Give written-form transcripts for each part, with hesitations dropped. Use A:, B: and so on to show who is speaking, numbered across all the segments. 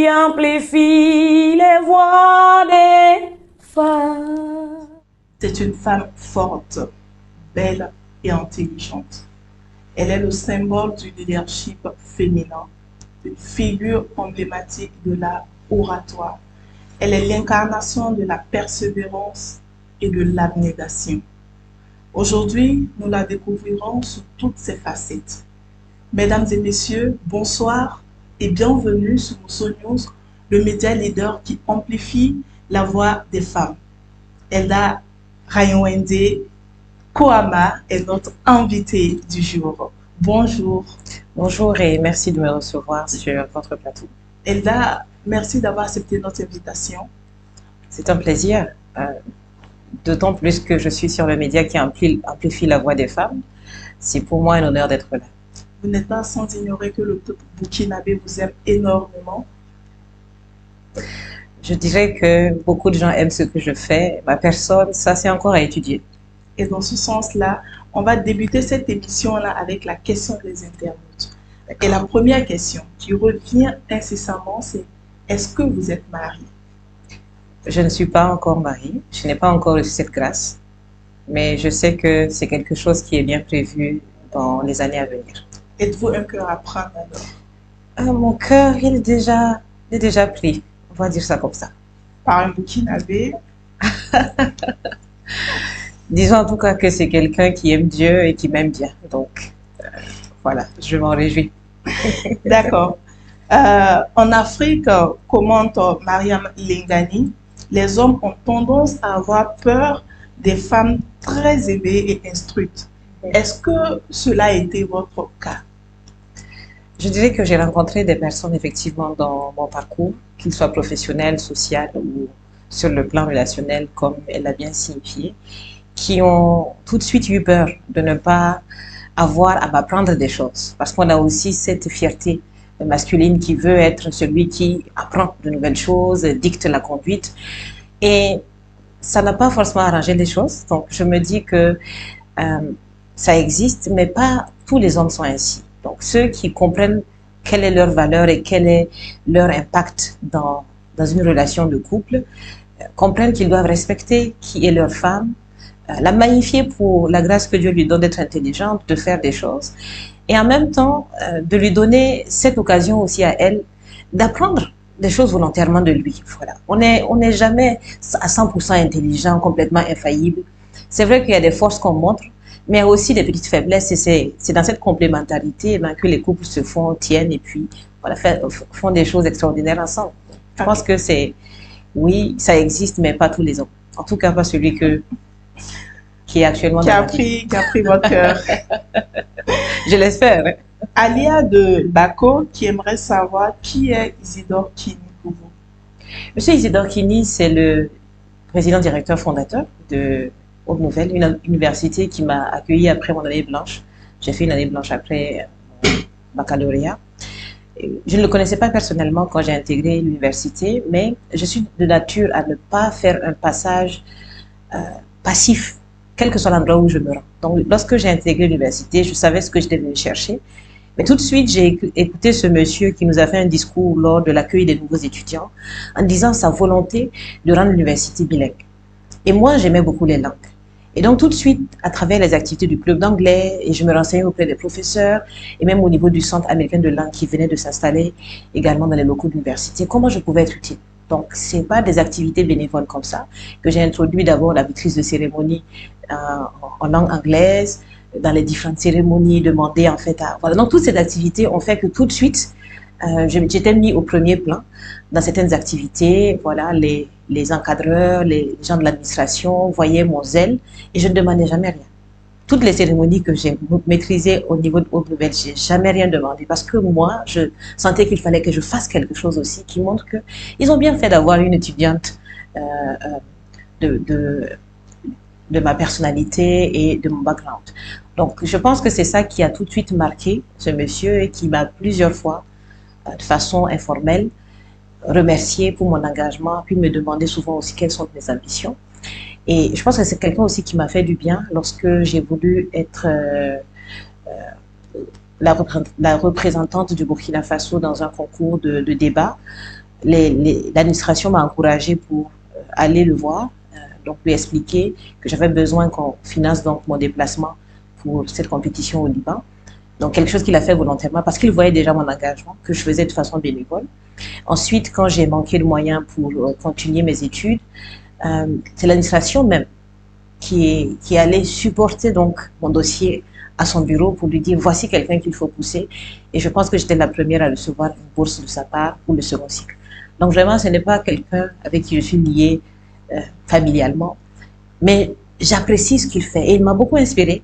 A: qui amplifie les voix des femmes.
B: C'est une femme forte, belle et intelligente. Elle est le symbole du leadership féminin, une figure emblématique de l'art oratoire. Elle est l'incarnation de la persévérance et de l'abnégation. Aujourd'hui, nous la découvrirons sous toutes ses facettes. Mesdames et messieurs, bonsoir et bienvenue sur Mosso News, le média leader qui amplifie la voix des femmes. Elda Rayonwende Kohama est notre invitée du jour. Bonjour.
A: Bonjour et merci de me recevoir sur votre plateau.
B: Elda, merci d'avoir accepté notre invitation.
A: C'est un plaisir, d'autant plus que je suis sur le média qui amplifie la voix des femmes. C'est pour moi un honneur d'être là.
B: Vous n'êtes pas sans ignorer que le peuple burkinabé vous aime énormément.
A: Je dirais que beaucoup de gens aiment ce que je fais. Ma personne, ça c'est encore à étudier.
B: Et dans ce sens-là, on va débuter cette émission-là avec la question des internautes. Et la première question qui revient incessamment, c'est est-ce que vous êtes marié?
A: Je ne suis pas encore mariée, je n'ai pas encore reçu cette grâce, mais je sais que c'est quelque chose qui est bien prévu dans les années à venir.
B: Êtes-vous un cœur à prendre alors?
A: Mon cœur, il est déjà pris, on va dire ça comme ça.
B: Par un burkinabé?
A: Disons en tout cas que c'est quelqu'un qui aime Dieu et qui m'aime bien, donc voilà, je m'en réjouis.
B: D'accord. En Afrique, commente Mariam Lingani, les hommes ont tendance à avoir peur des femmes très aimées et instruites. Est-ce que cela a été votre cas?
A: Je dirais que j'ai rencontré des personnes effectivement dans mon parcours, qu'ils soient professionnels, sociaux ou sur le plan relationnel, comme elle l'a bien signifié, qui ont tout de suite eu peur de ne pas avoir à m'apprendre des choses. Parce qu'on a aussi cette fierté masculine qui veut être celui qui apprend de nouvelles choses, dicte la conduite. Et ça n'a pas forcément arrangé les choses. Donc je me dis que ça existe, mais pas tous les hommes sont ainsi. Donc ceux qui comprennent quelle est leur valeur et quel est leur impact dans une relation de couple, comprennent qu'ils doivent respecter qui est leur femme, la magnifier pour la grâce que Dieu lui donne d'être intelligente, de faire des choses, et en même temps de lui donner cette occasion aussi à elle d'apprendre des choses volontairement de lui. Voilà. On n'est jamais à 100% intelligent, complètement infaillible. C'est vrai qu'il y a des forces qu'on montre, mais il y a aussi des petites faiblesses, et c'est dans cette complémentarité que les couples se tiennent et puis voilà, font des choses extraordinaires ensemble. Je pense que oui, ça existe, mais pas tous les hommes. En tout cas, pas celui qui est actuellement
B: qui a pris votre cœur.
A: Je l'espère. Hein.
B: Alia de Bako qui aimerait savoir qui est Isidore Kini pour vous.
A: Monsieur Isidore Kini, c'est le président directeur fondateur de Haute Nouvelle, une université qui m'a accueilli après mon année blanche. J'ai fait une année blanche après mon baccalauréat. Je ne le connaissais pas personnellement quand j'ai intégré l'université, mais je suis de nature à ne pas faire un passage passif, quel que soit l'endroit où je me rends. Donc, lorsque j'ai intégré l'université, je savais ce que je devais chercher. Mais tout de suite, j'ai écouté ce monsieur qui nous a fait un discours lors de l'accueil des nouveaux étudiants en disant sa volonté de rendre l'université bilingue. Et moi, j'aimais beaucoup les langues. Et donc, tout de suite, à travers les activités du club d'anglais, et je me renseignais auprès des professeurs, et même au niveau du Centre américain de langue qui venait de s'installer également dans les locaux de l'université, comment je pouvais être utile. Donc, c'est pas des activités bénévoles comme ça que j'ai introduit d'abord la maîtrise de cérémonie en langue anglaise, dans les différentes cérémonies, demander en fait à... Voilà. Donc, toutes ces activités ont fait que tout de suite, j'étais mis au premier plan dans certaines activités. Voilà, les encadreurs, les gens de l'administration voyaient mon zèle et je ne demandais jamais rien. Toutes les cérémonies que j'ai maîtrisées au niveau de Haute Nouvelle, je n'ai jamais rien demandé parce que moi, je sentais qu'il fallait que je fasse quelque chose aussi qui montre qu'ils ont bien fait d'avoir une étudiante de ma personnalité et de mon background. Donc, je pense que c'est ça qui a tout de suite marqué ce monsieur et qui m'a plusieurs fois, de façon informelle, remercié pour mon engagement, puis me demander souvent aussi quelles sont mes ambitions. Et je pense que c'est quelqu'un aussi qui m'a fait du bien lorsque j'ai voulu être la représentante du Burkina Faso dans un concours de débat l'administration m'a encouragée pour aller le voir, donc lui expliquer que j'avais besoin qu'on finance donc mon déplacement pour cette compétition au Liban. Donc quelque chose qu'il a fait volontairement parce qu'il voyait déjà mon engagement que je faisais de façon bénévole. Ensuite, quand j'ai manqué de moyens pour continuer mes études, c'est l'administration même qui allait supporter donc mon dossier à son bureau pour lui dire voici quelqu'un qu'il faut pousser. Et je pense que j'étais la première à recevoir une bourse de sa part pour le second cycle. Donc vraiment, ce n'est pas quelqu'un avec qui je suis liée familialement, mais j'apprécie ce qu'il fait et il m'a beaucoup inspirée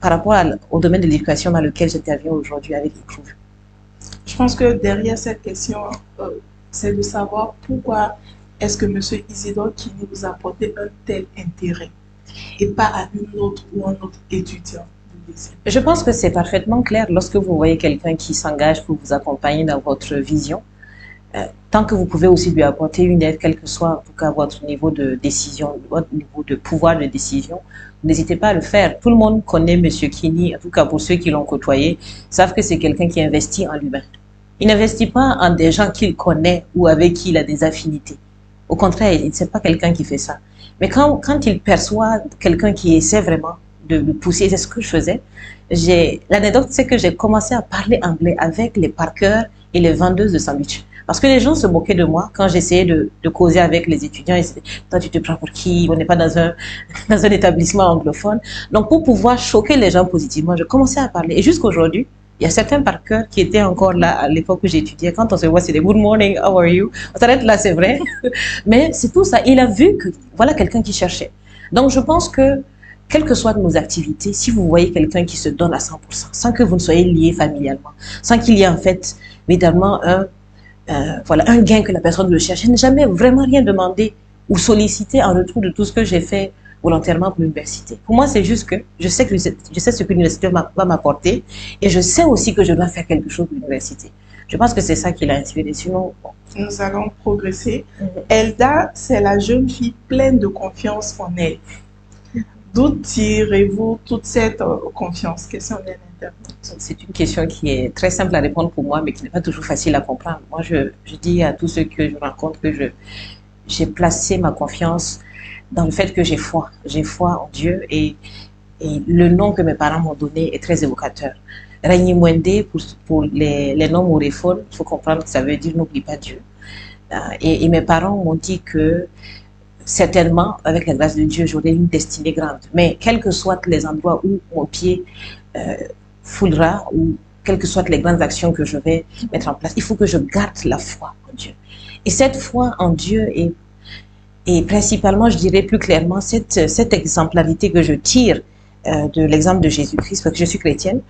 A: par rapport au domaine de l'éducation dans lequel j'interviens aujourd'hui avec Improve.
B: Je pense que derrière cette question, c'est de savoir pourquoi est-ce que M. Isidore Kini vous a apporté un tel intérêt et pas à une autre ou un autre étudiant.
A: Je pense que c'est parfaitement clair lorsque vous voyez quelqu'un qui s'engage pour vous accompagner dans votre vision. Tant que vous pouvez aussi lui apporter une aide, quel que soit en tout cas votre niveau de décision, votre niveau de pouvoir de décision, n'hésitez pas à le faire. Tout le monde connaît M. Kini, en tout cas pour ceux qui l'ont côtoyé, savent que c'est quelqu'un qui investit en lui-même. Il n'investit pas en des gens qu'il connaît ou avec qui il a des affinités. Au contraire, c'est pas quelqu'un qui fait ça. Mais quand il perçoit quelqu'un qui essaie vraiment de le pousser, c'est ce que je faisais. L'anecdote, c'est que j'ai commencé à parler anglais avec les parkers et les vendeuses de sandwich. Parce que les gens se moquaient de moi quand j'essayais de causer avec les étudiants. Ils disaient, toi, tu te prends pour qui? On n'est pas dans un établissement anglophone. Donc, pour pouvoir choquer les gens positivement, je commençais à parler. Et jusqu'aujourd'hui, il y a certains parkers qui étaient encore là à l'époque où j'étudiais. Quand on se voit, c'est des good morning, how are you? On s'arrête là, c'est vrai. Mais c'est tout ça. Il a vu que voilà quelqu'un qui cherchait. Donc, je pense que, quelles que soient nos activités, si vous voyez quelqu'un qui se donne à 100%, sans que vous ne soyez lié familialement, sans qu'il y ait en fait, évidemment, un gain que la personne le cherche, je n'ai jamais vraiment rien demandé ou sollicité en retour de tout ce que j'ai fait volontairement pour l'université. Pour moi, c'est juste que je sais ce que l'université va m'apporter et je sais aussi que je dois faire quelque chose pour l'université. Je pense que c'est ça qui l'a inspiré. Sinon, bon.
B: Nous allons progresser. Elda, c'est la jeune fille pleine de confiance en elle. D'où tirez-vous toute cette confiance? Quels sont les intervenants?
A: C'est une question qui est très simple à répondre pour moi, mais qui n'est pas toujours facile à comprendre. Moi, je dis à tous ceux que je rencontre que j'ai placé ma confiance dans le fait que j'ai foi. J'ai foi en Dieu et le nom que mes parents m'ont donné est très évocateur. Ragni Mwende, pour les noms moréphones, il faut comprendre que ça veut dire n'oublie pas Dieu. Et mes parents m'ont dit que certainement, avec la grâce de Dieu, j'aurai une destinée grande. Mais quels que soient les endroits où mon pied foulera, ou quelles que soient les grandes actions que je vais mettre en place, il faut que je garde la foi en Dieu. Et cette foi en Dieu et principalement, je dirais plus clairement, cette exemplarité que je tire de l'exemple de Jésus-Christ, parce que je suis chrétienne,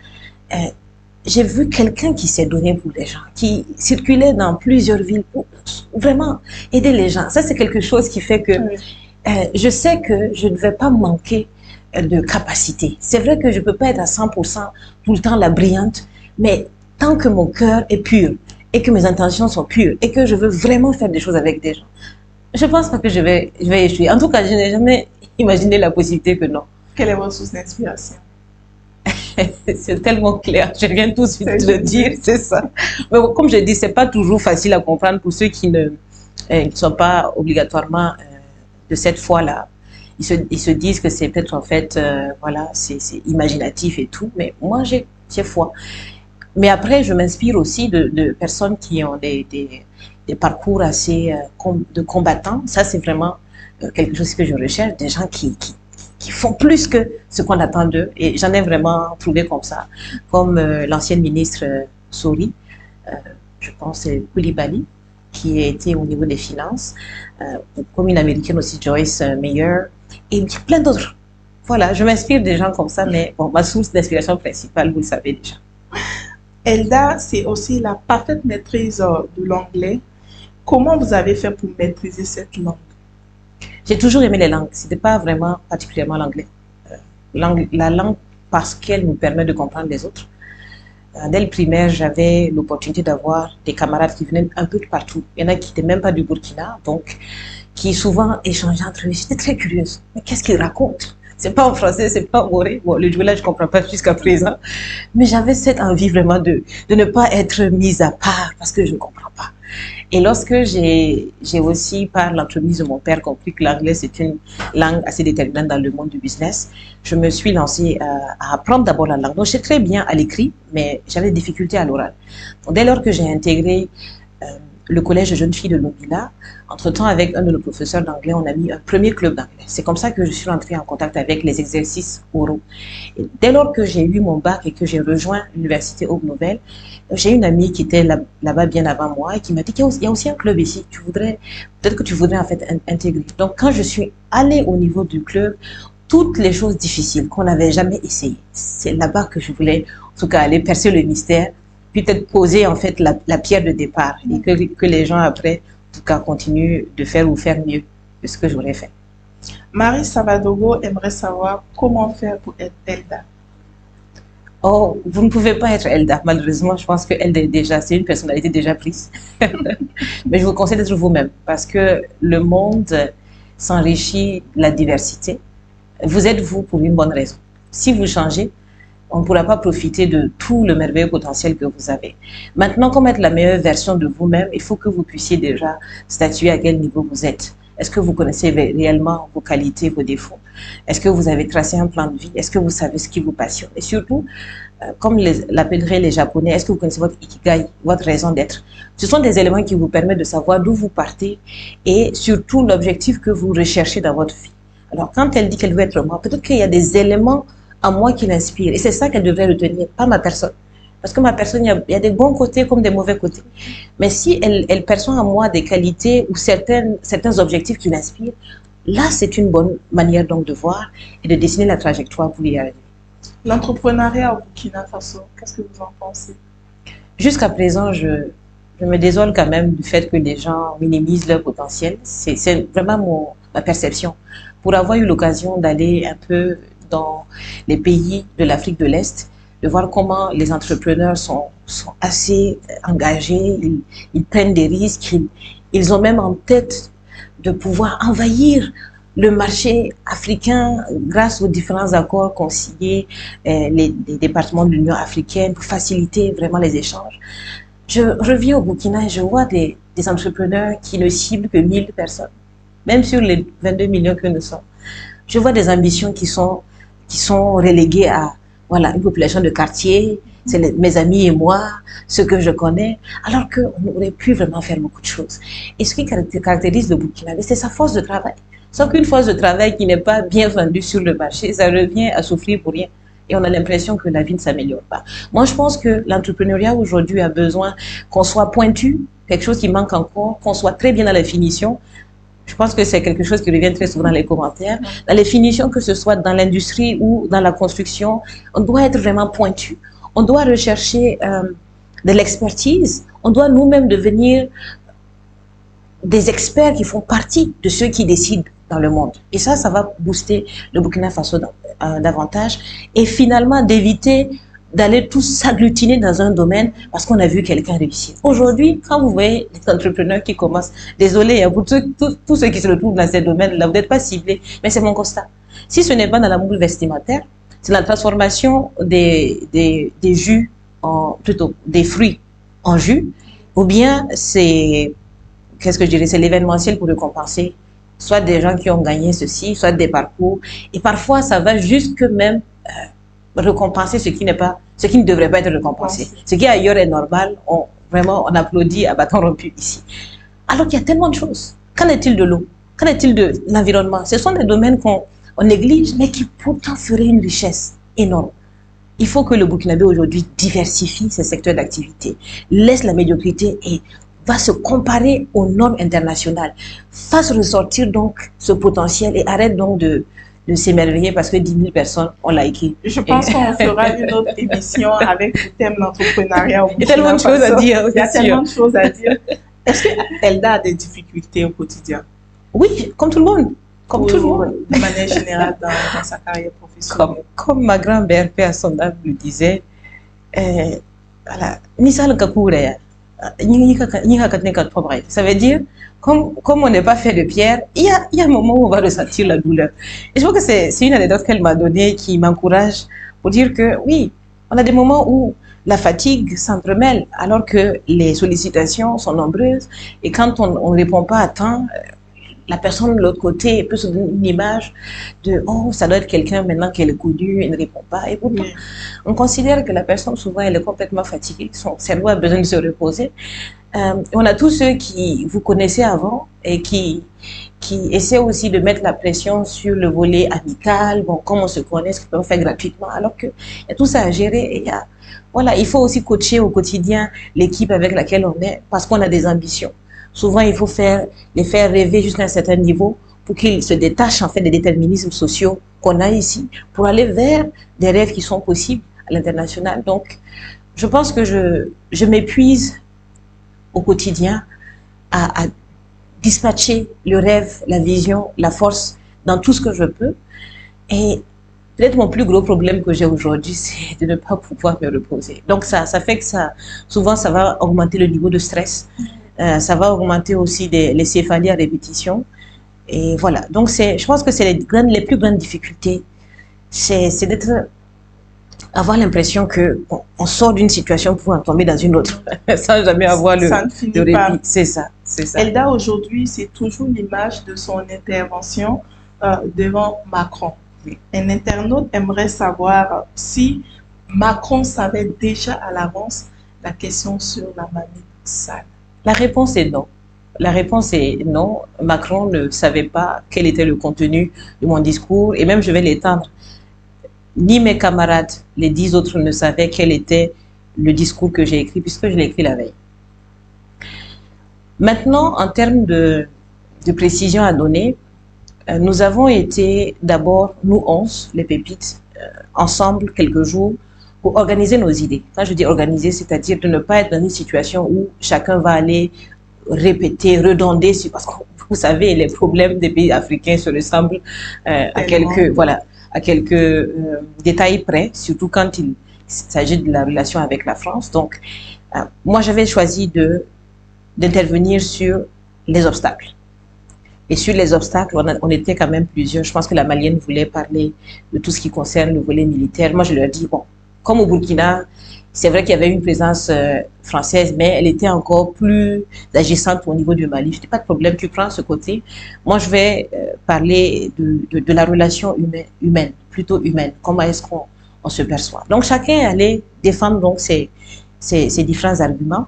A: j'ai vu quelqu'un qui s'est donné pour les gens, qui circulait dans plusieurs villes pour vraiment aider les gens. Ça, c'est quelque chose qui fait que je sais que je ne vais pas manquer de capacité. C'est vrai que je ne peux pas être à 100% tout le temps la brillante, mais tant que mon cœur est pur et que mes intentions sont pures et que je veux vraiment faire des choses avec des gens, je ne pense pas que je vais échouer. En tout cas, je n'ai jamais imaginé la possibilité que non.
B: Quelle est votre source d'inspiration?
A: C'est tellement clair, je viens tout de suite de le dire, c'est ça. Mais comme je dis, c'est pas toujours facile à comprendre pour ceux qui ne sont pas obligatoirement de cette foi-là. Ils se disent que c'est peut-être en fait, voilà, c'est imaginatif et tout, mais moi j'ai foi. Mais après, je m'inspire aussi de personnes qui ont des parcours assez de combattants. Ça, c'est vraiment quelque chose que je recherche, des gens qui font plus que ce qu'on attend d'eux. Et j'en ai vraiment trouvé comme ça. Comme l'ancienne ministre Sori, je pense c'est Koulibaly, qui a été au niveau des finances, comme une américaine aussi, Joyce Meyer, et plein d'autres. Voilà, je m'inspire des gens comme ça, mais bon, ma source d'inspiration principale, vous le savez déjà.
B: Elda, c'est aussi la parfaite maîtrise de l'anglais. Comment vous avez fait pour maîtriser cette langue?
A: J'ai toujours aimé les langues. C'était pas vraiment particulièrement l'anglais. La langue parce qu'elle nous permet de comprendre les autres. Dès le primaire, j'avais l'opportunité d'avoir des camarades qui venaient un peu de partout. Il y en a qui n'étaient même pas du Burkina, donc qui souvent échangeaient entre eux. J'étais très curieuse. Mais qu'est-ce qu'ils racontent? c'est pas en français, c'est pas en moré. Bon, le Dioula, je comprends pas jusqu'à présent. Mais j'avais cette envie vraiment de ne pas être mise à part parce que je ne comprends pas. Et lorsque j'ai aussi, par l'entremise de mon père, compris que l'anglais c'est une langue assez déterminante dans le monde du business, je me suis lancée à apprendre d'abord la langue. Donc, j'étais très bien à l'écrit, mais j'avais des difficultés à l'oral. Dès lors que j'ai intégré le collège de jeunes filles de Longila, entre-temps, avec un de nos professeurs d'anglais, on a mis un premier club d'anglais. C'est comme ça que je suis entrée en contact avec les exercices oraux. Et dès lors que j'ai eu mon bac et que j'ai rejoint l'université Aube Nouvelle, j'ai une amie qui était là-bas bien avant moi et qui m'a dit qu'il y a aussi un club ici. Peut-être que tu voudrais en fait intégrer. Donc, quand je suis allée au niveau du club, toutes les choses difficiles qu'on n'avait jamais essayées, c'est là-bas que je voulais, en tout cas, aller percer le mystère, puis peut-être poser en fait la pierre de départ et que les gens après, en tout cas, continuent de faire ou faire mieux que ce que j'aurais fait.
B: Marie Savadogo aimerait savoir comment faire pour être Elda.
A: Oh, vous ne pouvez pas être Elda. Malheureusement, je pense que Elda est déjà, c'est une personnalité déjà prise. Mais je vous conseille d'être vous-même parce que le monde s'enrichit de la diversité. Vous êtes vous pour une bonne raison. Si vous changez, on ne pourra pas profiter de tout le merveilleux potentiel que vous avez. Maintenant, comme être la meilleure version de vous-même, il faut que vous puissiez déjà statuer à quel niveau vous êtes. Est-ce que vous connaissez réellement vos qualités, vos défauts? Est-ce que vous avez tracé un plan de vie? Est-ce que vous savez ce qui vous passionne? Et surtout, comme l'appelleraient les Japonais, est-ce que vous connaissez votre ikigai, votre raison d'être? Ce sont des éléments qui vous permettent de savoir d'où vous partez et surtout l'objectif que vous recherchez dans votre vie. Alors, quand elle dit qu'elle veut être moi, peut-être qu'il y a des éléments à moi qui l'inspirent. Et c'est ça qu'elle devrait retenir, pas ma personne. Parce que ma personne, il y a des bons côtés comme des mauvais côtés. Mais si elle perçoit en moi des qualités ou certains objectifs qui l'inspirent, là, c'est une bonne manière donc de voir et de dessiner la trajectoire pour y arriver.
B: L'entrepreneuriat au Burkina Faso, qu'est-ce que vous en pensez?
A: Jusqu'à présent, je me désole quand même du fait que les gens minimisent leur potentiel. C'est vraiment ma perception. Pour avoir eu l'occasion d'aller un peu dans les pays de l'Afrique de l'Est, de voir comment les entrepreneurs sont assez engagés, ils prennent des risques, ils ont même en tête de pouvoir envahir le marché africain grâce aux différents accords qu'ont signés les départements de l'Union africaine pour faciliter vraiment les échanges. Je reviens au Burkina et je vois des entrepreneurs qui ne ciblent que 1000 personnes, même sur les 22 millions que nous sommes. Je vois des ambitions qui sont reléguées à une population de quartier, c'est mes amis et moi, ceux que je connais, alors qu'on aurait pu vraiment faire beaucoup de choses. Et ce qui caractérise le Burkina, c'est sa force de travail. Sauf qu'une force de travail qui n'est pas bien vendue sur le marché, ça revient à souffrir pour rien. Et on a l'impression que la vie ne s'améliore pas. Moi, je pense que l'entrepreneuriat aujourd'hui a besoin qu'on soit pointu, quelque chose qui manque encore, qu'on soit très bien dans la finition. Je pense que c'est quelque chose qui revient très souvent dans les commentaires. Dans les finitions, que ce soit dans l'industrie ou dans la construction, on doit être vraiment pointu. On doit rechercher de l'expertise. On doit nous-mêmes devenir des experts qui font partie de ceux qui décident dans le monde. Et ça va booster le Burkina Faso davantage. Et finalement, d'éviter d'aller tous s'agglutiner dans un domaine parce qu'on a vu quelqu'un réussir. Aujourd'hui, quand vous voyez les entrepreneurs qui commencent, désolé, pour tous ceux qui se retrouvent dans ces domaines-là, vous n'êtes pas ciblés, mais c'est mon constat. Si ce n'est pas dans la moule vestimentaire, c'est la transformation des jus, plutôt des fruits en jus, ou bien c'est, qu'est-ce que je dirais, c'est l'événementiel pour récompenser, soit des gens qui ont gagné ceci, soit des parcours, et parfois ça va jusque même récompenser ce qui ne devrait pas être récompensé. Ce qui ailleurs est normal, on applaudit à bâton rompu ici. Alors qu'il y a tellement de choses. Qu'en est-il de l'eau? Qu'en est-il de l'environnement? Ce sont des domaines qu'on néglige, mais qui pourtant feraient une richesse énorme. Il faut que le Burkinabé aujourd'hui diversifie ses secteurs d'activité, laisse la médiocrité et va se comparer aux normes internationales, fasse ressortir donc ce potentiel et arrête donc de s'émerveiller parce que 10 000 personnes ont liké.
B: Je pense qu'on fera une autre émission avec le thème l'entrepreneuriat.
A: Il y a tellement de choses à dire.
B: Il y a tellement de choses à dire. Est-ce que Elda a des difficultés au quotidien?
A: Oui, comme tout le monde. Comme tout le monde.
B: De manière générale dans sa carrière professionnelle.
A: Comme ma grand-mère, paix à son âme, le disait, voilà, Nisal Kakoureya. Ça veut dire, comme on n'est pas fait de pierre, il y a un moment où on va ressentir la douleur. Et je crois que c'est une anecdote qu'elle m'a donnée qui m'encourage pour dire que oui, on a des moments où la fatigue s'entremêle alors que les sollicitations sont nombreuses et quand on ne répond pas à temps, la personne de l'autre côté peut se donner une image de oh, ça doit être quelqu'un maintenant qu'elle est connue, elle ne répond pas. Et pourtant, on considère que la personne, souvent, elle est complètement fatiguée, son cerveau a besoin de se reposer. On a tous ceux qui vous connaissez avant et qui essaient aussi de mettre la pression sur le volet amical, bon, comme on se connaît, ce qu'on peut faire gratuitement, alors qu'il y a tout ça à gérer et il y a, voilà, il faut aussi coacher au quotidien l'équipe avec laquelle on est parce qu'on a des ambitions. Souvent, il faut les faire rêver jusqu'à un certain niveau pour qu'ils se détachent en fait des déterminismes sociaux qu'on a ici, pour aller vers des rêves qui sont possibles à l'international. Donc, je pense que je m'épuise au quotidien à dispatcher le rêve, la vision, la force dans tout ce que je peux. Et peut-être mon plus gros problème que j'ai aujourd'hui, c'est de ne pas pouvoir me reposer. Donc, ça fait que souvent, ça va augmenter le niveau de stress. Ça va augmenter aussi les céphalies à répétition. Et voilà. Donc, je pense que c'est les plus grandes difficultés. C'est avoir l'impression que on sort d'une situation pour en tomber dans une autre, sans jamais avoir le répit. C'est ça.
B: Elda, aujourd'hui, c'est toujours l'image de son intervention devant Macron.
A: Oui.
B: Un internaute aimerait savoir si Macron savait déjà à l'avance la question sur la marmite sale.
A: La réponse est non. La réponse est non. Macron ne savait pas quel était le contenu de mon discours et même je vais l'étendre. Ni mes camarades, les 10 autres, ne savaient quel était le discours que j'ai écrit puisque je l'ai écrit la veille. Maintenant, en termes de précision à donner, nous avons été d'abord, nous 11, les pépites, ensemble quelques jours pour organiser nos idées. Quand je dis organiser, c'est-à-dire de ne pas être dans une situation où chacun va aller répéter, redonder, parce que vous savez, les problèmes des pays africains se ressemblent à quelques détails près, surtout quand il s'agit de la relation avec la France. Donc, moi, j'avais choisi d'intervenir sur les obstacles. Et sur les obstacles, on était quand même plusieurs. Je pense que la Malienne voulait parler de tout ce qui concerne le volet militaire. Moi, je leur dis, bon, comme au Burkina, c'est vrai qu'il y avait une présence française, mais elle était encore plus agissante au niveau du Mali. Je dis, pas de problème, tu prends ce côté. Moi, je vais parler de la relation humaine, plutôt humaine. Comment est-ce qu'on se perçoit. Donc, chacun allait défendre donc ses différents arguments.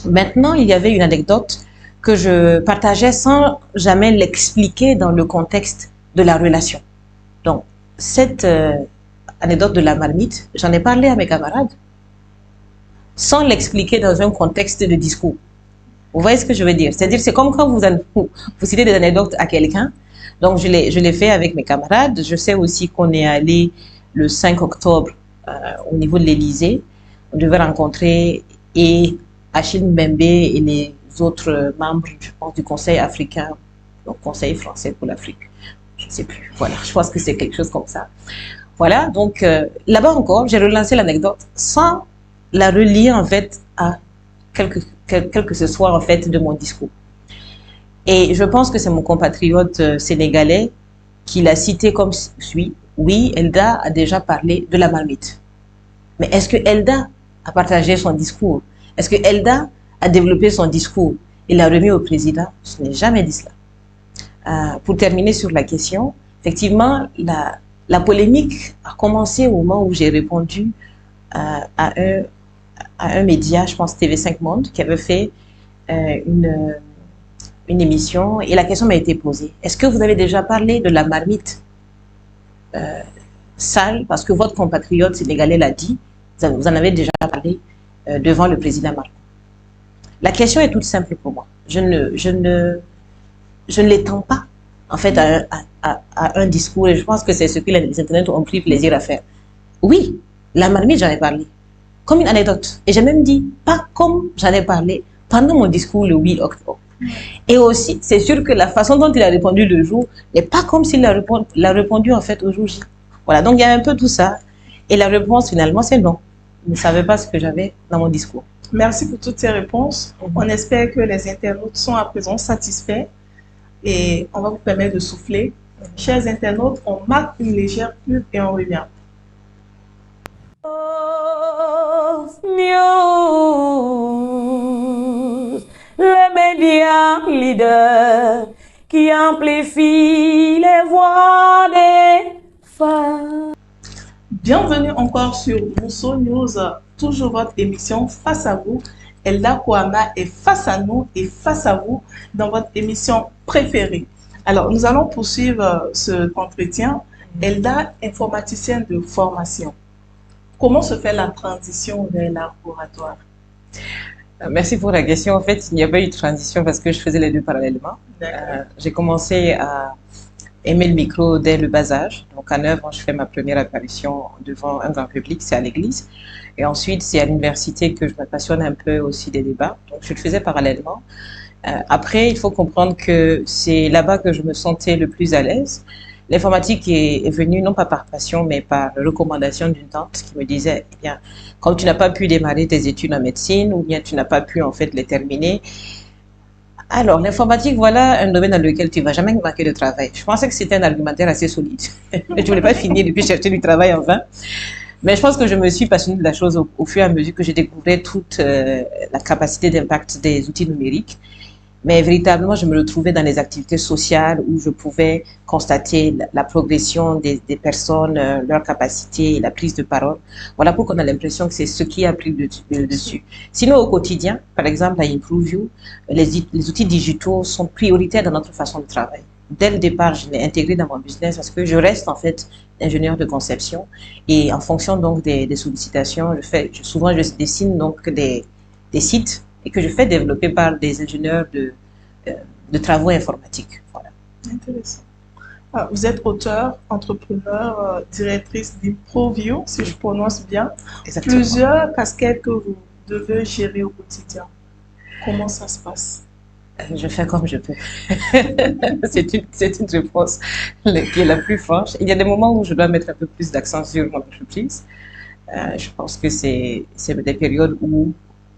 A: Maintenant, il y avait une anecdote que je partageais sans jamais l'expliquer dans le contexte de la relation. Donc, cette anecdote de la marmite, j'en ai parlé à mes camarades sans l'expliquer dans un contexte de discours. Vous voyez ce que je veux dire? C'est-à-dire, c'est comme quand vous citez des anecdotes à quelqu'un. Donc, je l'ai fait avec mes camarades. Je sais aussi qu'on est allé le 5 octobre au niveau de l'Élysée. On devait rencontrer Achille Mbembe et les autres membres, je pense, du Conseil africain, donc Conseil français pour l'Afrique. Je ne sais plus. Voilà, je pense que c'est quelque chose comme ça. Voilà, donc là-bas encore, j'ai relancé l'anecdote sans la relier en fait à quel que ce soit en fait de mon discours. Et je pense que c'est mon compatriote sénégalais qui l'a cité comme suit. Oui, Elda a déjà parlé de la marmite. Mais est-ce que Elda a partagé son discours? Est-ce que Elda a développé son discours et l'a remis au président? Je n'ai jamais dit cela. Pour terminer sur la question, effectivement, la polémique a commencé au moment où j'ai répondu à un média, je pense TV5 Monde, qui avait fait une émission et la question m'a été posée. Est-ce que vous avez déjà parlé de la marmite sale, parce que votre compatriote sénégalais l'a dit, vous en avez déjà parlé devant le président Macron? La question est toute simple pour moi. Je ne l'étends pas, en fait, à un discours, et je pense que c'est ce que les internautes ont pris plaisir à faire. Oui, la marmite, j'en ai parlé, comme une anecdote. Et j'ai même dit, pas comme j'en ai parlé pendant mon discours le 8 octobre. Et aussi, c'est sûr que la façon dont il a répondu le jour n'est pas comme s'il l'a répondu en fait au jour J. Voilà, donc il y a un peu tout ça. Et la réponse finalement, c'est non. Je ne savais pas ce que j'avais dans mon discours.
B: Merci pour toutes ces réponses. On espère que les internautes sont à présent satisfaits et on va vous permettre de souffler. Chers internautes, on marque une légère pub et on revient.
C: News, le média leader qui amplifie les voix des femmes.
B: Bienvenue encore sur Mousso News, toujours votre émission Face à vous. Elda Kouama est face à nous et face à vous dans votre émission préférée. Alors, nous allons poursuivre cet entretien. Elda, informaticienne de formation. Comment se fait la transition vers l'art oratoire?
A: Merci pour la question. En fait, il n'y a pas eu de transition parce que je faisais les deux parallèlement. J'ai commencé à aimer le micro dès le bas âge. Donc, à 9 ans, je fais ma première apparition devant un grand public, c'est à l'église. Et ensuite, c'est à l'université que je me passionne un peu aussi des débats. Donc, je le faisais parallèlement. Après, il faut comprendre que c'est là-bas que je me sentais le plus à l'aise. L'informatique est venue non pas par passion, mais par recommandation d'une tante qui me disait, eh bien, quand tu n'as pas pu démarrer tes études en médecine ou bien tu n'as pas pu en fait les terminer, alors l'informatique, voilà un domaine dans lequel tu ne vas jamais manquer de travail. Je pensais que c'était un argumentaire assez solide. Mais je ne voulais pas finir et puis chercher du travail en vain. Mais je pense que je me suis passionnée de la chose au fur et à mesure que j'ai découvert toute la capacité d'impact des outils numériques. Mais véritablement, je me retrouvais dans les activités sociales où je pouvais constater la progression des personnes, leur capacité, la prise de parole. Voilà pourquoi on a l'impression que c'est ce qui a pris le dessus. Sinon, au quotidien, par exemple, à ImproveU, les outils digitaux sont prioritaires dans notre façon de travailler. Dès le départ, je l'ai intégré dans mon business parce que je reste en fait ingénieur de conception et en fonction donc des sollicitations, souvent je dessine donc des sites et que je fais développer par des ingénieurs de travaux informatiques. Voilà.
B: Intéressant. Vous êtes auteur, entrepreneur, directrice d'ImproveU, si je prononce bien.
A: Exactement.
B: Plusieurs casquettes que vous devez gérer au quotidien. Comment ça se passe?
A: Je fais comme je peux. C'est une réponse qui est la plus franche. Il y a des moments où je dois mettre un peu plus d'accent sur mon entreprise. Je pense que c'est des périodes où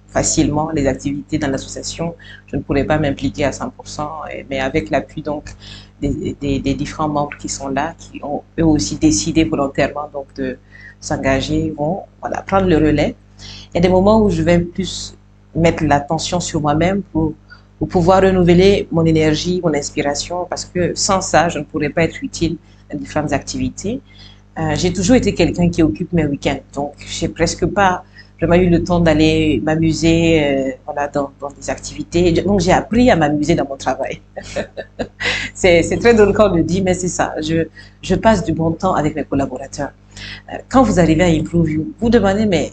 A: facilement les activités dans l'association, je ne pourrais pas m'impliquer à 100%, mais avec l'appui donc des différents membres qui sont là, qui ont eux aussi décidé volontairement donc de s'engager, vont voilà, prendre le relais. Il y a des moments où je vais plus mettre l'attention sur moi-même pour pouvoir renouveler mon énergie, mon inspiration, parce que sans ça, je ne pourrais pas être utile dans différentes activités. J'ai toujours été quelqu'un qui occupe mes week-ends, donc j'ai presque pas vraiment eu le temps d'aller m'amuser voilà, dans des activités. Donc j'ai appris à m'amuser dans mon travail. C'est très drôle quand on le dit, mais c'est ça. Je passe du bon temps avec mes collaborateurs. Quand vous arrivez à ImproveU, vous demandez, mais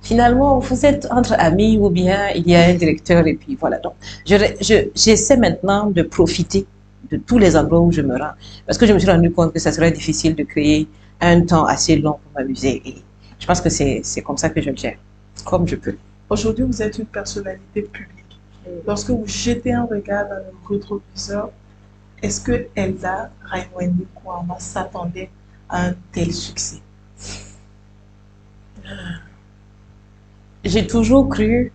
A: finalement, vous êtes entre amis ou bien il y a un directeur et puis voilà. Donc, j'essaie maintenant de profiter de tous les endroits où je me rends parce que je me suis rendu compte que ça serait difficile de créer un temps assez long pour m'amuser. Et je pense que c'est comme ça que je le gère, comme je peux.
B: Aujourd'hui, vous êtes une personnalité publique. Lorsque vous jetez un regard dans le rétroviseur, est-ce que Elda Raimwende Kouama s'attendait à un tel succès?
A: J'ai toujours cru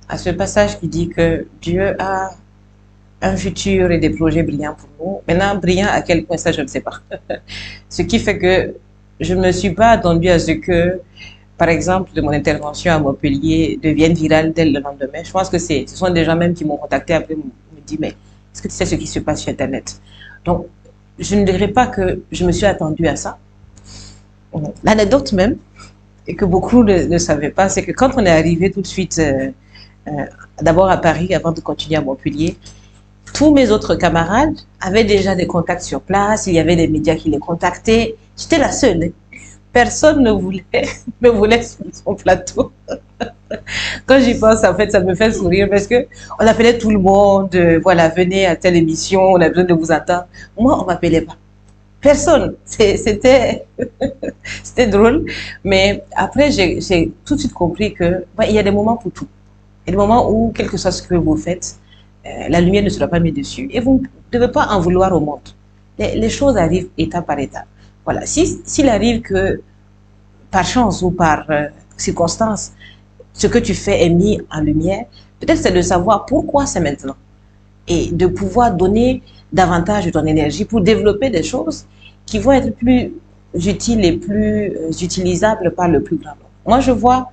A: à ce passage qui dit que Dieu a un futur et des projets brillants pour nous. Maintenant, brillant à quel point, ça, je ne sais pas. Ce qui fait que je ne me suis pas attendue à ce que, par exemple, de mon intervention à Montpellier devienne virale dès le lendemain. Je pense que ce sont des gens même qui m'ont contacté après, me dit, mais est-ce que tu sais ce qui se passe sur Internet? Donc, je ne dirais pas que je me suis attendue à ça. L'anecdote même, et que beaucoup ne savaient pas, c'est que quand on est arrivé tout de suite, d'abord à Paris, avant de continuer à Montpellier, tous mes autres camarades avaient déjà des contacts sur place, il y avait des médias qui les contactaient. J'étais la seule. Personne ne me voulait sur son plateau. Quand j'y pense, en fait, ça me fait sourire parce que on appelait tout le monde, voilà, venez à telle émission, on a besoin de vous entendre. Moi, on m'appelait pas. Personne. C'était drôle. Mais après, j'ai tout de suite compris que il y a des moments pour tout. Il y a des moments où, quel que soit ce que vous faites, la lumière ne sera pas mise dessus. Et vous ne devez pas en vouloir au monde. Les choses arrivent étape par étape. Voilà. S'il arrive que, par chance ou par circonstance, ce que tu fais est mis en lumière, peut-être c'est de savoir pourquoi c'est maintenant et de pouvoir donner davantage de ton énergie pour développer des choses qui vont être plus utiles et plus utilisables par le plus grand nombre. Moi, je vois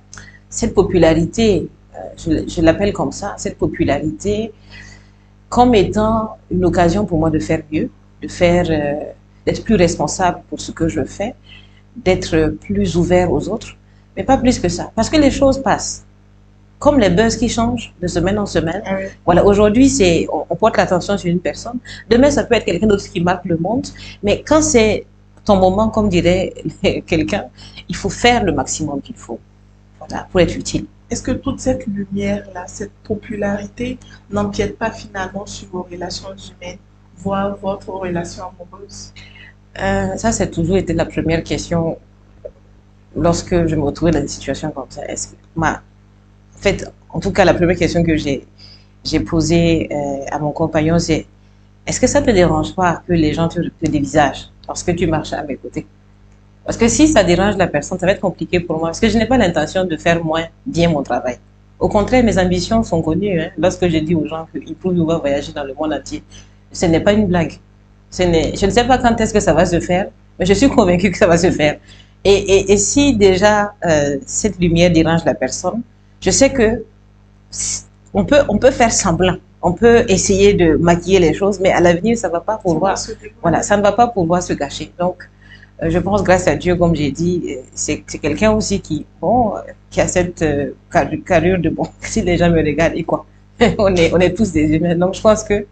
A: cette popularité, je l'appelle comme ça, cette popularité comme étant une occasion pour moi de faire mieux, de faire, d'être plus responsable pour ce que je fais, d'être plus ouvert aux autres, mais pas plus que ça. Parce que les choses passent. Comme les buzz qui changent de semaine en semaine.
B: Ah oui.
A: Voilà, aujourd'hui, on porte l'attention sur une personne. Demain, ça peut être quelqu'un d'autre qui marque le monde. Mais quand c'est ton moment, comme dirait quelqu'un, il faut faire le maximum qu'il faut. Voilà, pour être utile.
B: Est-ce que toute cette lumière-là, cette popularité n'empiète pas finalement sur vos relations humaines, voire votre relation amoureuse?
A: Ça, c'est toujours été la première question lorsque je me retrouvais dans des situations comme ça. En fait, en tout cas, la première question que j'ai posée à mon compagnon, c'est est-ce que ça te dérange pas que les gens te dévisagent lorsque tu marches à mes côtés? Parce que si ça dérange la personne, ça va être compliqué pour moi. Parce que je n'ai pas l'intention de faire moins bien mon travail. Au contraire, mes ambitions sont connues. Hein. Lorsque je dis aux gens qu'ils peuvent pouvoir voyager dans le monde entier, ce n'est pas une blague. Je ne sais pas quand est-ce que ça va se faire, mais je suis convaincue que ça va se faire. Et si déjà cette lumière dérange la personne, je sais que on peut faire semblant, on peut essayer de maquiller les choses, mais à l'avenir, ça va pas pouvoir, voilà, ça ne va pas pouvoir se gâcher. Donc, je pense, grâce à Dieu, comme j'ai dit, c'est quelqu'un aussi qui a cette carrure de bon, si les gens me regardent, et quoi, on est tous des humains. Donc, je pense que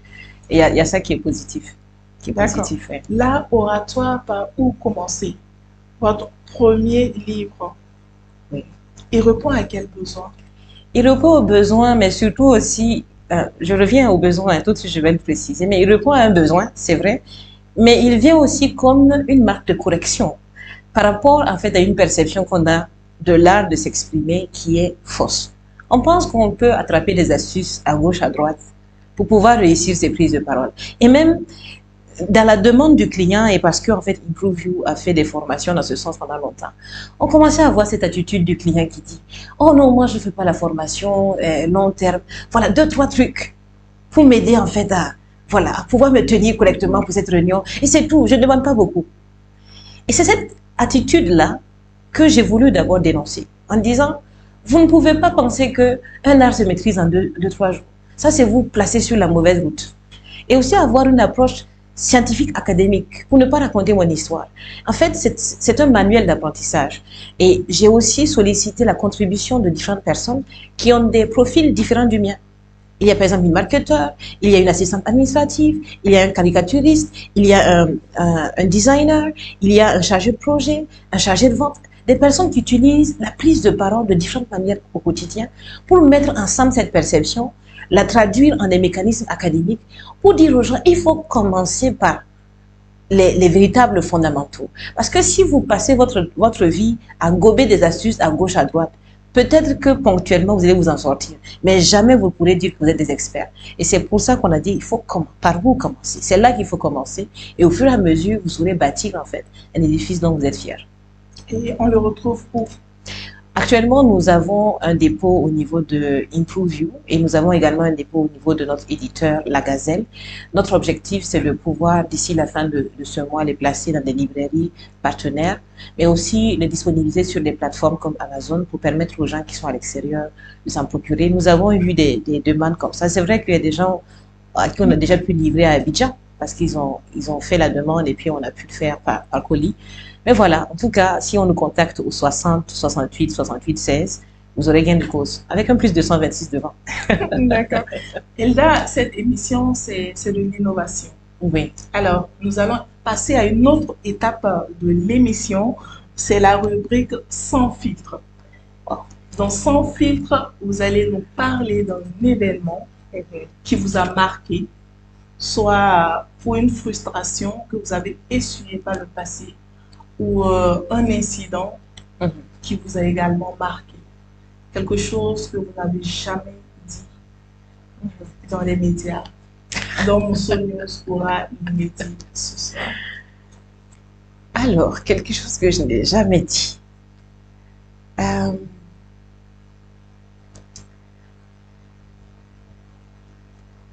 A: il y a ça qui est positif. Ouais.
B: Là, oratoire, par où commencer? Votre premier livre,
A: oui.
B: Il répond à quel besoin?
A: Il répond aux besoins, mais surtout aussi, je reviens aux besoins, tout de suite je vais le préciser, mais il répond à un besoin, c'est vrai, mais il vient aussi comme une marque de correction par rapport en fait à une perception qu'on a de l'art de s'exprimer qui est fausse. On pense qu'on peut attraper des astuces à gauche, à droite pour pouvoir réussir ses prises de parole. Et même dans la demande du client, et parce qu'en fait Improve You a fait des formations dans ce sens pendant longtemps, on commençait à voir cette attitude du client qui dit « Oh non, moi je ne fais pas la formation long terme. » Voilà, 2-3 trucs pour m'aider en fait à pouvoir me tenir correctement pour cette réunion. Et c'est tout, je ne demande pas beaucoup. Et c'est cette attitude-là que j'ai voulu d'abord dénoncer en disant « Vous ne pouvez pas penser qu'un art se maîtrise en 2-3 jours. Ça, c'est vous placer sur la mauvaise route. » Et aussi avoir une approche scientifique académique pour ne pas raconter mon histoire. En fait, c'est un manuel d'apprentissage. Et j'ai aussi sollicité la contribution de différentes personnes qui ont des profils différents du mien. Il y a par exemple une marketeur, il y a une assistante administrative, il y a un caricaturiste, il y a un designer, il y a un chargé de projet, un chargé de vente. Des personnes qui utilisent la prise de parole de différentes manières au quotidien pour mettre ensemble cette perception, la traduire en des mécanismes académiques pour dire aux gens, il faut commencer par les véritables fondamentaux. Parce que si vous passez votre vie à gober des astuces à gauche, à droite, peut-être que ponctuellement vous allez vous en sortir, mais jamais vous pourrez dire que vous êtes des experts. Et c'est pour ça qu'on a dit, il faut par où commencer. C'est là qu'il faut commencer. Et au fur et à mesure, vous saurez bâtir en fait un édifice dont vous êtes fiers.
B: Et on le retrouve où?
A: Actuellement, nous avons un dépôt au niveau de Improve You et nous avons également un dépôt au niveau de notre éditeur, La Gazelle. Notre objectif, c'est de pouvoir, d'ici la fin de ce mois, les placer dans des librairies partenaires, mais aussi les disponibiliser sur des plateformes comme Amazon pour permettre aux gens qui sont à l'extérieur de s'en procurer. Nous avons eu des demandes comme ça. C'est vrai qu'il y a des gens à qui on a déjà pu livrer à Abidjan parce qu'ils ont fait la demande et puis on a pu le faire par colis. Mais voilà, en tout cas, si on nous contacte au 60, 68, 68, 16, vous aurez gain de cause, avec un plus de 126 devant.
B: D'accord. Et là, cette émission, c'est de l'innovation.
A: Oui.
B: Alors, nous allons passer à une autre étape de l'émission, c'est la rubrique Sans filtre. Dans Sans filtre, vous allez nous parler d'un événement qui vous a marqué, soit pour une frustration que vous avez essuyée par le passé, ou un incident qui vous a également marqué. Quelque chose que vous n'avez jamais dit dans les médias, dont Moussolio's aura une médite ce soir.
A: Alors, quelque chose que je n'ai jamais dit.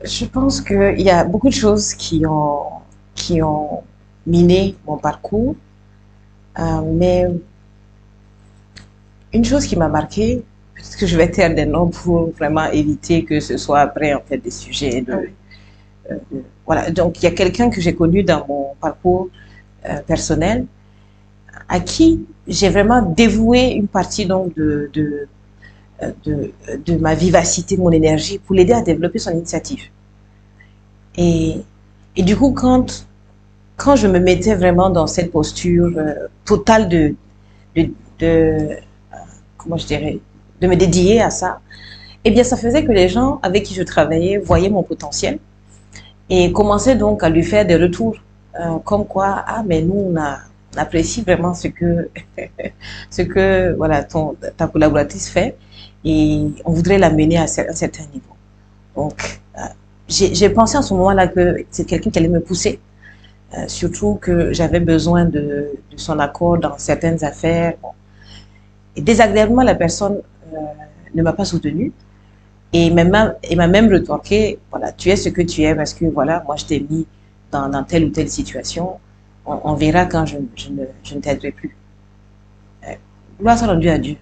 A: Je pense qu'il y a beaucoup de choses qui ont miné mon parcours, mais une chose qui m'a marquée, peut-être que je vais taire des noms pour vraiment éviter que ce soit après en fait des sujets voilà. Donc il y a quelqu'un que j'ai connu dans mon parcours personnel à qui j'ai vraiment dévoué une partie donc de ma vivacité, de mon énergie pour l'aider à développer son initiative. Et du coup, quand je me mettais vraiment dans cette posture totale comment je dirais, de me dédier à ça, eh bien, ça faisait que les gens avec qui je travaillais voyaient mon potentiel et commençaient donc à lui faire des retours comme quoi, ah, mais nous, on apprécie vraiment ce que voilà, ta collaboratrice fait et on voudrait l'amener à un certain niveau. Donc, j'ai pensé en ce moment-là que c'est quelqu'un qui allait me pousser, surtout que j'avais besoin de son accord dans certaines affaires. Bon. Et désagréablement, la personne ne m'a pas soutenue et m'a même retorqué, voilà, tu es ce que tu es parce que voilà, moi je t'ai mis dans telle ou telle situation, on verra quand je ne t'aiderai plus. Gloire soit rendue à Dieu.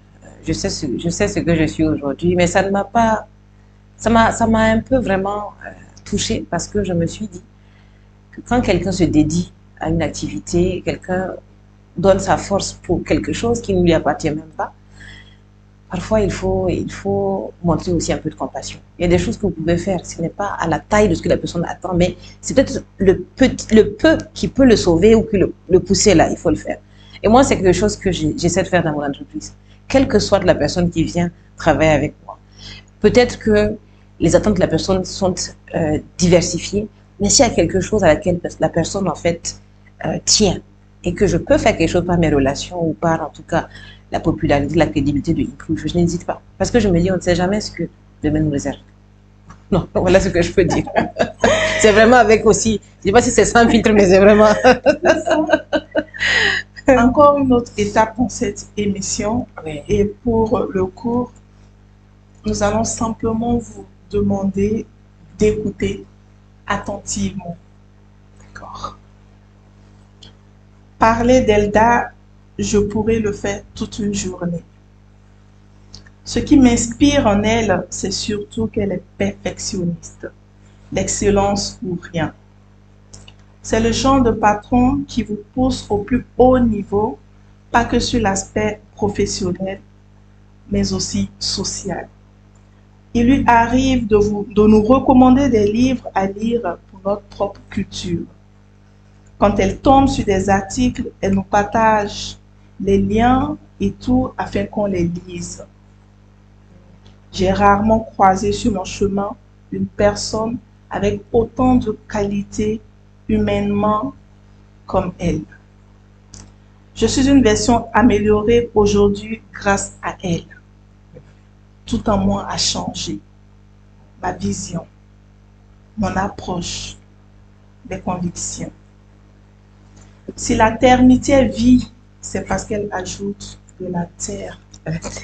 A: Je sais ce que je suis aujourd'hui, mais ça ne m'a pas, ça m'a un peu vraiment touchée parce que je me suis dit que quand quelqu'un se dédie à une activité, quelqu'un donne sa force pour quelque chose qui ne lui appartient même pas, parfois il faut montrer aussi un peu de compassion. Il y a des choses que vous pouvez faire, ce n'est pas à la taille de ce que la personne attend, mais c'est peut-être le peu qui peut le sauver ou qui le pousser là, il faut le faire. Et moi, c'est quelque chose que j'essaie de faire dans mon entreprise, quelle que soit la personne qui vient travailler avec moi. Peut-être que les attentes de la personne sont diversifiées, mais s'il y a quelque chose à laquelle la personne en fait tient et que je peux faire quelque chose par mes relations ou par en tout cas la popularité, la crédibilité de Inclusion, je n'hésite pas. Parce que je me dis, on ne sait jamais ce que demain nous réserve. Non, voilà ce que je peux dire. C'est vraiment avec aussi, je ne sais pas si c'est sans filtre, mais c'est vraiment...
B: Encore une autre étape dans cette émission.
A: Oui.
B: Et pour le cours, nous allons simplement vous demander d'écouter attentivement. D'accord. Parler d'Elda, je pourrais le faire toute une journée. Ce qui m'inspire en elle, c'est surtout qu'elle est perfectionniste. L'excellence ou rien. C'est le genre de patron qui vous pousse au plus haut niveau, pas que sur l'aspect professionnel, mais aussi social. Il lui arrive de nous recommander des livres à lire pour notre propre culture. Quand elle tombe sur des articles, elle nous partage les liens et tout afin qu'on les lise. J'ai rarement croisé sur mon chemin une personne avec autant de qualités humainement comme elle. Je suis une version améliorée aujourd'hui grâce à elle. Tout en moi a changé. Ma vision, mon approche, mes convictions. Si la termitière vit, c'est parce qu'elle ajoute de la terre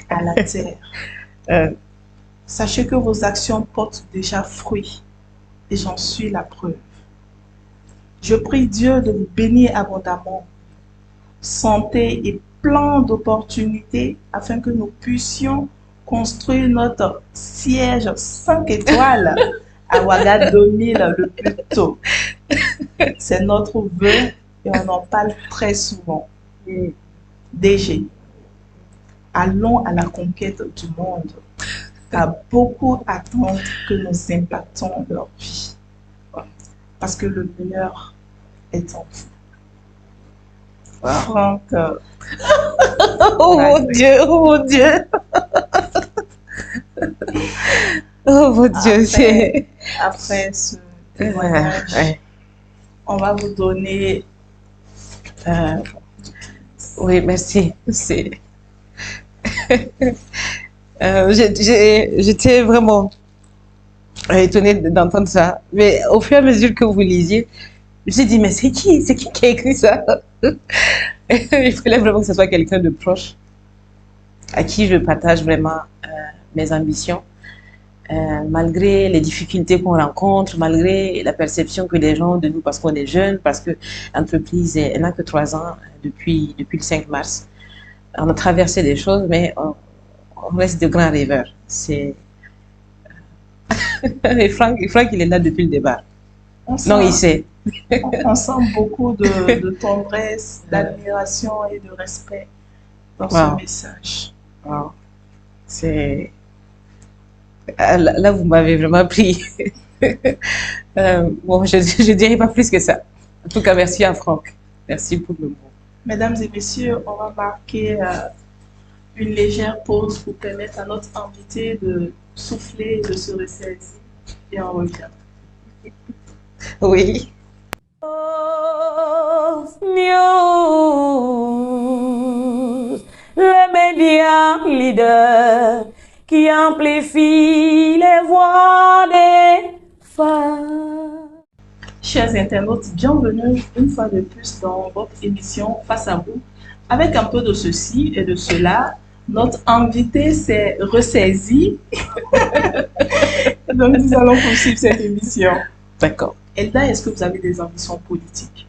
B: à la terre. Sachez que vos actions portent déjà fruit et j'en suis la preuve. Je prie Dieu de vous bénir abondamment, santé et plein d'opportunités afin que nous puissions construire notre siège 5 étoiles à Ouagadougou 2000 le plus tôt. C'est notre vœu et on en parle très souvent. DG, allons à la conquête du monde, car beaucoup attendent que nous impactons leur vie. Parce que le meilleur est en vous.
A: Wow.
B: Franck,
A: Oh mon Dieu, oh mon Dieu. Oh mon Dieu, c'est...
B: après ce témoignage,
A: Ouais.
B: on va vous donner
A: Oui, merci. J'étais vraiment étonnée d'entendre ça. Mais au fur et à mesure que vous lisiez, je me suis dit, mais c'est qui a écrit ça? Il fallait vraiment que ce soit quelqu'un de proche, à qui je partage vraiment mes ambitions. malgré les difficultés qu'on rencontre, malgré la perception que les gens ont de nous parce qu'on est jeunes, parce que l'entreprise n'a que 3 ans depuis le 5 mars. On a traversé des choses, mais on reste de grands rêveurs. Et Franck, il est là depuis le départ. Non, il sait.
B: On sent beaucoup de tendresse, d'admiration et de respect dans ce message.
A: Wow. Là, vous m'avez vraiment pris. Bon, je dirais pas plus que ça. En tout cas, merci à Franck. Merci pour le mot.
B: Mesdames et messieurs, on va marquer une légère pause pour permettre à notre invité de souffler, de se ressaisir. Et on revient.
A: Oui.
C: News, le média leader qui amplifie les voix des femmes.
B: Chers internautes, bienvenue une fois de plus dans votre émission Face à vous. Avec un peu de ceci et de cela, notre invité s'est ressaisi. Donc nous allons poursuivre cette émission.
A: D'accord.
B: Elda, est-ce que vous avez des ambitions politiques?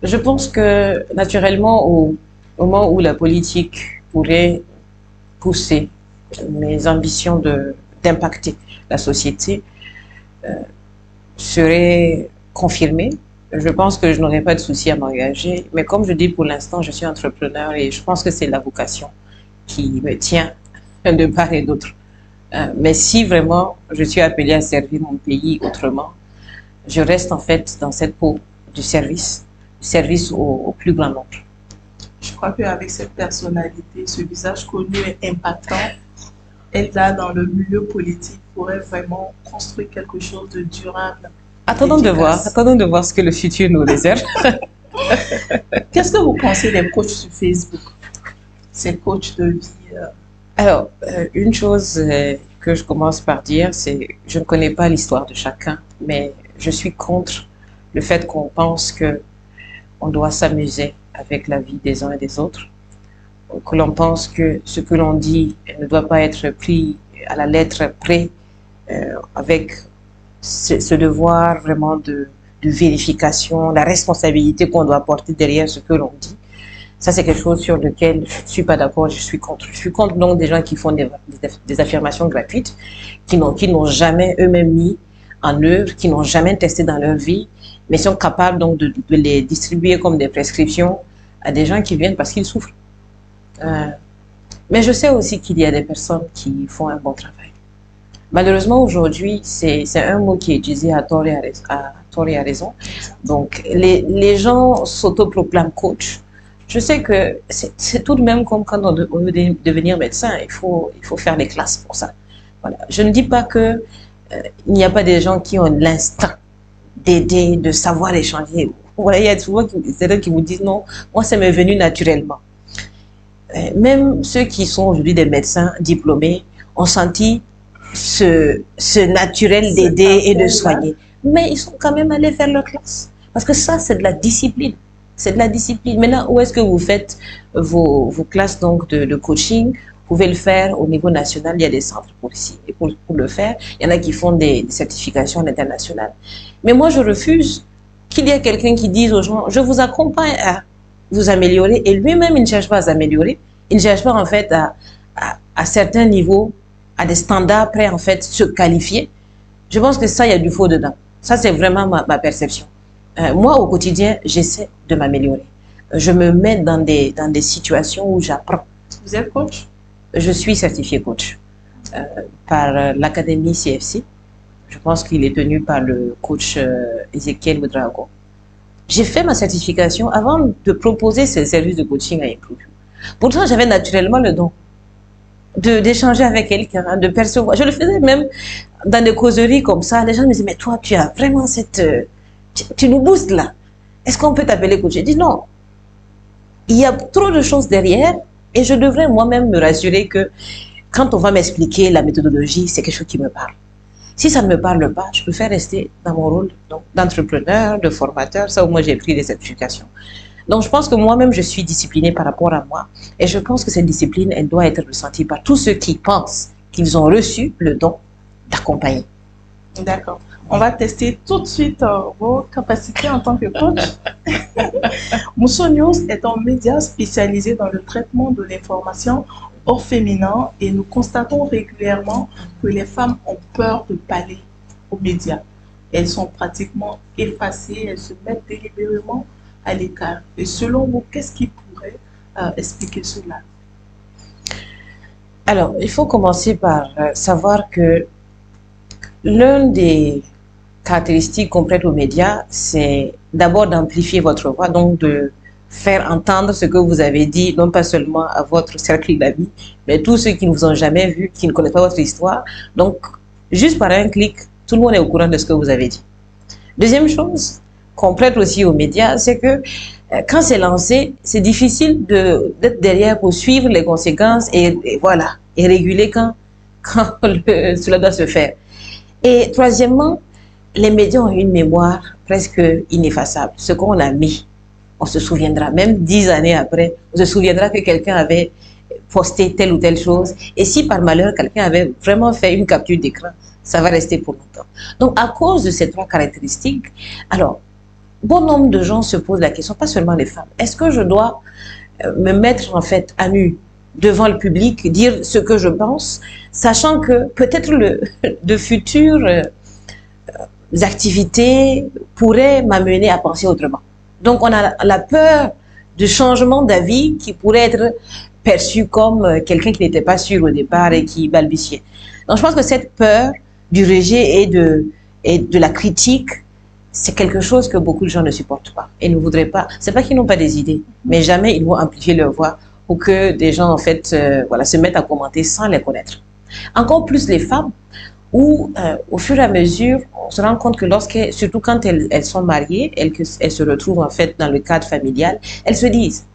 A: Je pense que naturellement, au moment où la politique pourrait pousser mes ambitions d'impacter la société, seraient confirmées. Je pense que je n'aurais pas de souci à m'engager. Mais comme je dis, pour l'instant, je suis entrepreneur et je pense que c'est la vocation qui me tient de part et d'autre. Mais si vraiment je suis appelée à servir mon pays autrement, je reste en fait dans cette peau du service au plus grand nombre.
B: Je crois qu'avec cette personnalité, ce visage connu et impactant, Elda, dans le milieu politique, pourrait vraiment construire quelque chose de durable.
A: Attendons de voir ce que le futur nous réserve.
B: Qu'est-ce que vous pensez des coachs sur Facebook? Ces coachs de vie?
A: Alors, une chose que je commence par dire, c'est je ne connais pas l'histoire de chacun, mais je suis contre le fait qu'on pense que on doit s'amuser avec la vie des uns et des autres, que l'on pense que ce que l'on dit ne doit pas être pris à la lettre près, avec ce devoir vraiment de vérification, la responsabilité qu'on doit porter derrière ce que l'on dit. Ça, c'est quelque chose sur lequel je ne suis pas d'accord, je suis contre. Je suis contre donc des gens qui font des affirmations gratuites, qui n'ont jamais eux-mêmes mis en œuvre, qui n'ont jamais testé dans leur vie, mais sont capables donc de les distribuer comme des prescriptions à des gens qui viennent parce qu'ils souffrent. Mais je sais aussi qu'il y a des personnes qui font un bon travail. Malheureusement, aujourd'hui, c'est un mot qui est utilisé à tort et à raison. Donc, les gens s'autoproclament coach. Je sais que c'est tout de même comme quand on veut devenir médecin, il faut faire des classes pour ça. Voilà. Je ne dis pas que il n'y a pas des gens qui ont l'instinct d'aider, de savoir échanger. Voilà, il y a souvent certains qui vous disent non, moi ça m'est venu naturellement. Même ceux qui sont aujourd'hui des médecins diplômés ont senti ce naturel d'aider et de soigner. Mais ils sont quand même allés faire leur classe. Parce que ça, c'est de la discipline. C'est de la discipline. Maintenant, où est-ce que vous faites vos classes donc de coaching? Vous pouvez le faire au niveau national. Il y a des centres pour le faire. Il y en a qui font des certifications internationales. Mais moi, je refuse qu'il y ait quelqu'un qui dise aux gens, je vous accompagne à vous améliorer. Et lui-même, il ne cherche pas à s'améliorer. Il ne cherche pas, en fait, à certains niveaux, à des standards prêts, en fait, se qualifier. Je pense que ça, il y a du faux dedans. Ça, c'est vraiment ma perception. Moi, au quotidien, j'essaie de m'améliorer. Je me mets dans des situations où j'apprends.
B: Vous êtes coach?
A: Je suis certifié coach par l'Académie CFC. Je pense qu'il est tenu par le coach Ezekiel Ouedraogo. J'ai fait ma certification avant de proposer ces services de coaching à Inclusion. Pourtant, j'avais naturellement le don d'échanger avec quelqu'un, de percevoir. Je le faisais même dans des causeries comme ça. Les gens me disaient, mais toi, tu as vraiment tu nous boostes là. Est-ce qu'on peut t'appeler coach? J'ai dit non. Il y a trop de choses derrière et je devrais moi-même me rassurer que quand on va m'expliquer la méthodologie, c'est quelque chose qui me parle. Si ça ne me parle pas, je préfère rester dans mon rôle d'entrepreneur, de formateur. Ça, au moins, j'ai pris des certifications. Donc, je pense que moi-même, je suis disciplinée par rapport à moi. Et je pense que cette discipline, elle doit être ressentie par tous ceux qui pensent qu'ils ont reçu le don d'accompagner.
B: D'accord. On va tester tout de suite vos capacités en tant que coach. Mousso News est un média spécialisé dans le traitement de l'information au féminin et nous constatons régulièrement que les femmes ont peur de parler aux médias. Elles sont pratiquement effacées, elles se mettent délibérément à l'écart. Et selon vous, qu'est-ce qui pourrait expliquer cela?
A: Alors, il faut commencer par savoir que l'une des caractéristiques qu'on prête aux médias, c'est d'abord d'amplifier votre voix, donc de faire entendre ce que vous avez dit, non pas seulement à votre cercle d'amis, mais tous ceux qui ne vous ont jamais vu, qui ne connaissent pas votre histoire. Donc, juste par un clic, tout le monde est au courant de ce que vous avez dit. Deuxième chose qu'on prête aussi aux médias, c'est que quand c'est lancé, c'est difficile d'être derrière pour suivre les conséquences et voilà, et réguler quand cela doit se faire. Et troisièmement, les médias ont une mémoire presque ineffaçable. Ce qu'on a mis, on se souviendra. Même 10 années après, on se souviendra que quelqu'un avait posté telle ou telle chose. Et si par malheur, quelqu'un avait vraiment fait une capture d'écran, ça va rester pour longtemps. Donc, à cause de ces trois caractéristiques, alors, bon nombre de gens se posent la question, pas seulement les femmes. Est-ce que je dois me mettre en fait à nu devant le public, dire ce que je pense, sachant que peut-être de futures activités pourraient m'amener à penser autrement. Donc on a la peur du changement d'avis qui pourrait être perçu comme quelqu'un qui n'était pas sûr au départ et qui balbutiait. Donc je pense que cette peur du rejet et de la critique, c'est quelque chose que beaucoup de gens ne supportent pas et ne voudraient pas. C'est pas qu'ils n'ont pas des idées, mais jamais ils vont amplifier leur voix pour que des gens en fait voilà, se mettent à commenter sans les connaître. Encore plus les femmes, où au fur et à mesure, on se rend compte que surtout quand elles sont mariées, elles se retrouvent en fait dans le cadre familial, elles se disent,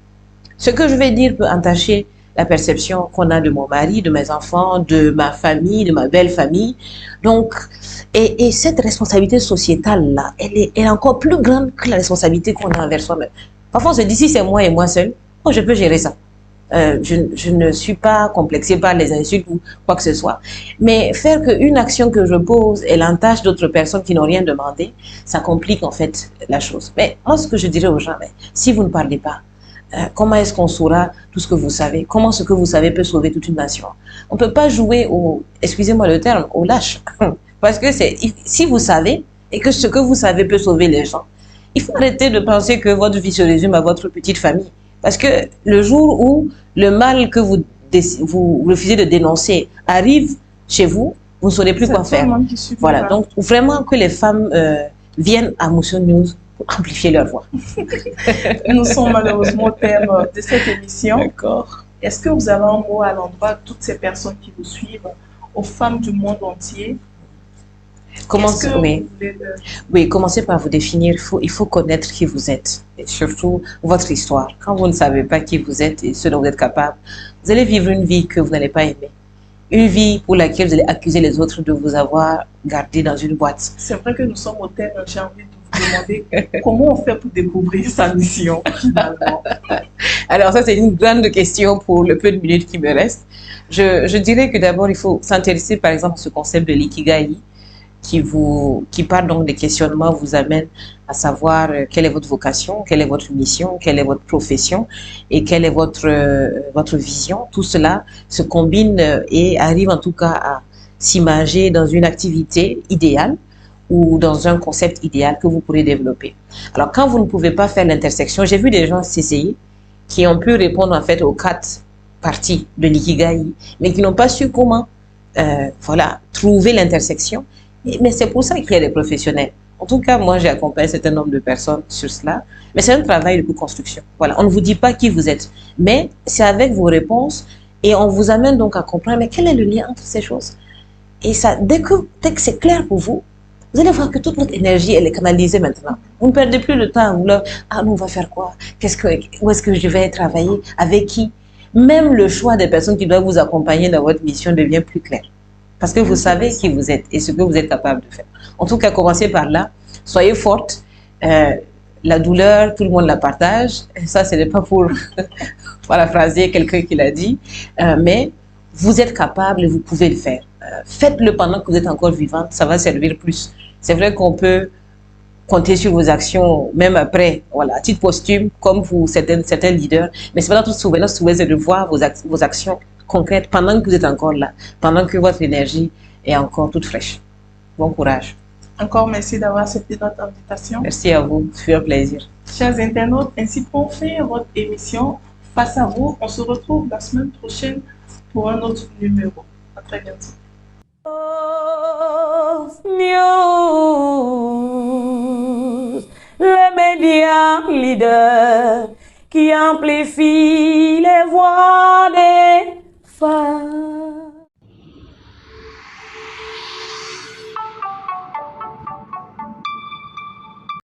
A: ce que je vais dire peut entacher la perception qu'on a de mon mari, de mes enfants, de ma famille, de ma belle famille. Donc, et cette responsabilité sociétale-là, elle est encore plus grande que la responsabilité qu'on a envers soi-même. Parfois, on se dit, si c'est moi et moi seul, oh, je peux gérer ça. Je ne suis pas complexée par les insultes ou quoi que ce soit. Mais faire qu'une action que je pose, elle entache d'autres personnes qui n'ont rien demandé, ça complique en fait la chose. Mais moi, ce que je dirais aux gens, si vous ne parlez pas, comment est-ce qu'on saura tout ce que vous savez? Comment ce que vous savez peut sauver toute une nation? On ne peut pas jouer excusez-moi le terme, au lâche. Parce que si vous savez et que ce que vous savez peut sauver les gens, il faut arrêter de penser que votre vie se résume à votre petite famille. Parce que le jour où le mal que vous refusez de dénoncer arrive chez vous, vous ne saurez plus quoi faire. Voilà, donc vraiment que les femmes viennent à Mousso News pour amplifier leur voix.
B: Nous sommes malheureusement au terme de cette émission.
A: D'accord.
B: Est-ce que vous avez un mot à l'endroit de toutes ces personnes qui vous suivent, aux femmes du monde entier?
A: Oui, commencez par vous définir. Il faut connaître qui vous êtes, et surtout votre histoire. Quand vous ne savez pas qui vous êtes et ce dont vous êtes capable, vous allez vivre une vie que vous n'allez pas aimer. Une vie pour laquelle vous allez accuser les autres de vous avoir gardé dans une boîte.
B: C'est vrai que nous sommes au terme. J'ai envie de vous demander comment on fait pour découvrir sa mission finalement.
A: Alors ça, c'est une grande question pour le peu de minutes qui me restent. Je dirais que d'abord, il faut s'intéresser par exemple à ce concept de l'ikigai, qui part donc des questionnements, vous amène à savoir quelle est votre vocation, quelle est votre mission, quelle est votre profession et quelle est votre vision. Tout cela se combine et arrive en tout cas à s'imager dans une activité idéale ou dans un concept idéal que vous pourrez développer. Alors quand vous ne pouvez pas faire l'intersection, j'ai vu des gens s'essayer qui ont pu répondre en fait aux 4 parties de l'ikigai, mais qui n'ont pas su comment trouver l'intersection. Mais c'est pour ça qu'il y a des professionnels. En tout cas, moi, j'ai accompagné un certain nombre de personnes sur cela. Mais c'est un travail de construction. Voilà, on ne vous dit pas qui vous êtes. Mais c'est avec vos réponses et on vous amène donc à comprendre mais quel est le lien entre ces choses. Et ça, dès que c'est clair pour vous, vous allez voir que toute votre énergie, elle est canalisée maintenant. Vous ne perdez plus le temps à vouloir, nous, on va faire quoi? Où est-ce que je vais travailler? Avec qui? Même le choix des personnes qui doivent vous accompagner dans votre mission devient plus clair. Parce que vous savez qui vous êtes et ce que vous êtes capable de faire. En tout cas, commencez par là. Soyez forte. la douleur, tout le monde la partage. Et ça, ce n'est pas pour paraphraser quelqu'un qui l'a dit, mais vous êtes capable et vous pouvez le faire. Faites-le pendant que vous êtes encore vivante, ça va servir plus. C'est vrai qu'on peut compter sur vos actions, même après, voilà, à titre posthume, comme vous, certains leaders, mais c'est pas notre souvenance de voir vos actions concrètes pendant que vous êtes encore là, pendant que votre énergie est encore toute fraîche. Bon courage.
B: Encore merci d'avoir accepté notre invitation.
A: Merci à vous, ce fut un plaisir.
B: Chers internautes, ainsi prend fin votre émission Face à vous. On se retrouve la semaine prochaine pour un autre numéro. À très bientôt.
C: News, le média leader qui amplifie les voix des femmes.